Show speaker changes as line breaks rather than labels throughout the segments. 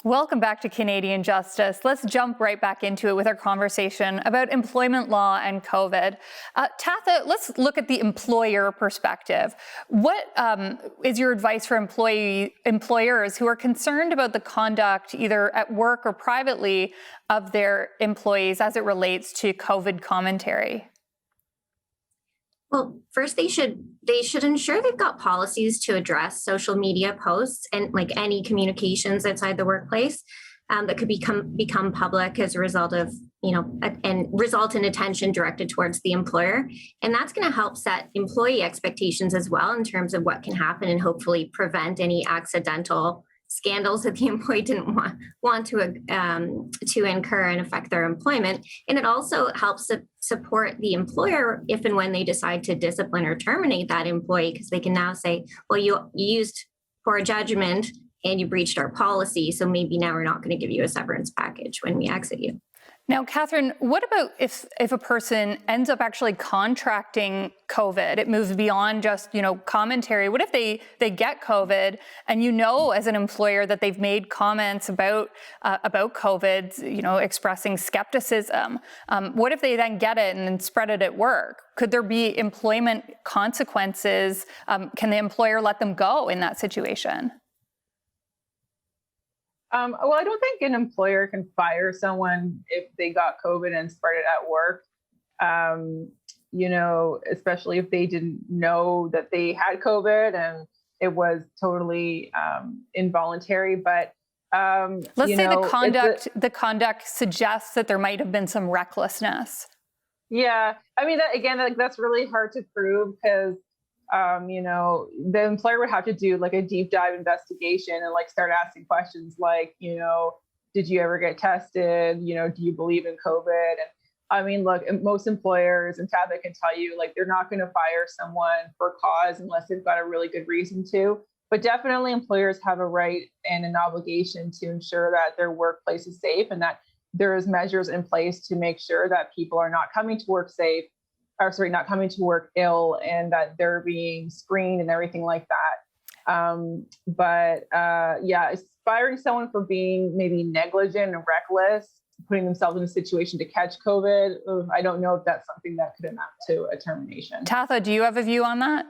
Welcome back to Canadian Justice. Let's jump right back into it with our conversation about employment law and COVID. Tatha, let's look at the employer perspective. What is your advice for employers who are concerned about the conduct, either at work or privately, of their employees as it relates to COVID commentary?
Well, first they should ensure they've got policies to address social media posts and like any communications outside the workplace that could become public as a result of and result in attention directed towards the employer. And that's going to help set employee expectations as well in terms of what can happen and hopefully prevent any accidental scandals that the employee didn't want to incur and affect their employment. And it also helps support the employer if and when they decide to discipline or terminate that employee, because they can now say, well, you used poor judgment and you breached our policy, so maybe now we're not going to give you a severance package when we exit you.
Now, Catherine, what about if a person ends up actually contracting COVID? It moves beyond just, commentary. What if they get COVID and as an employer that they've made comments about COVID, expressing skepticism? What if they then get it and then spread it at work? Could there be employment consequences? Can the employer let them go in that situation?
Well, I don't think an employer can fire someone if they got COVID and spread it at work, especially if they didn't know that they had COVID and it was totally involuntary. But
let's say the conduct suggests that there might have been some recklessness.
Yeah, I mean, that's really hard to prove because the employer would have to do like a deep dive investigation and start asking questions like, did you ever get tested? Do you believe in COVID? And I mean, look, most employers, and Tatha can tell you, they're not going to fire someone for cause unless they've got a really good reason to. But definitely employers have a right and an obligation to ensure that their workplace is safe and that there is measures in place to make sure that people are not coming to work not coming to work ill, and that they're being screened and everything like that. Firing someone for being maybe negligent and reckless, putting themselves in a situation to catch COVID, I don't know if that's something that could amount to a termination.
Tatha, do you have a view on that?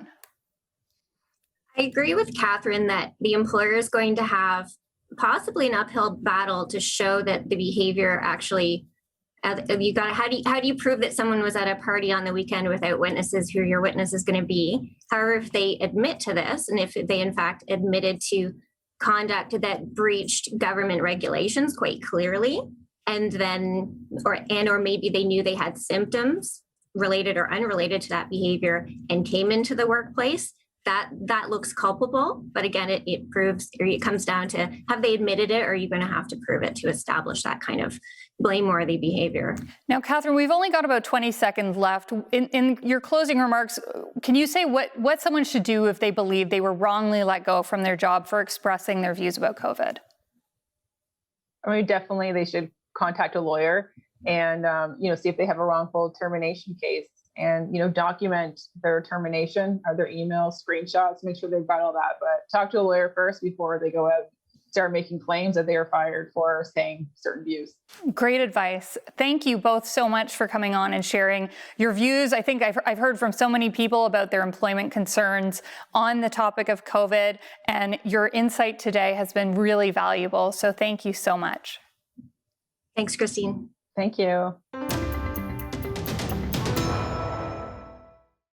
I agree with Catherine that the employer is going to have possibly an uphill battle to show that the behavior actually. How do you prove that someone was at a party on the weekend without witnesses who your witness is going to be? However, if they admit to this, and if they in fact admitted to conduct that breached government regulations quite clearly, and then or maybe they knew they had symptoms related or unrelated to that behavior and came into the workplace, that looks culpable. But again, it proves, or it comes down to, have they admitted it, or are you going to have to prove it to establish that kind of blameworthy behavior?
Now, Catherine, we've only got about 20 seconds left. In your closing remarks, can you say what someone should do if they believe they were wrongly let go from their job for expressing their views about COVID?
I mean, definitely they should contact a lawyer and, see if they have a wrongful termination case, and, document their termination, or their emails, screenshots, make sure they've got all that. But talk to a lawyer first before they go out, start making claims that they are fired for saying certain views.
Great advice. Thank you both so much for coming on and sharing your views. I think I've heard from so many people about their employment concerns on the topic of COVID, and your insight today has been really valuable. So thank you so much.
Thanks, Christine.
Thank you.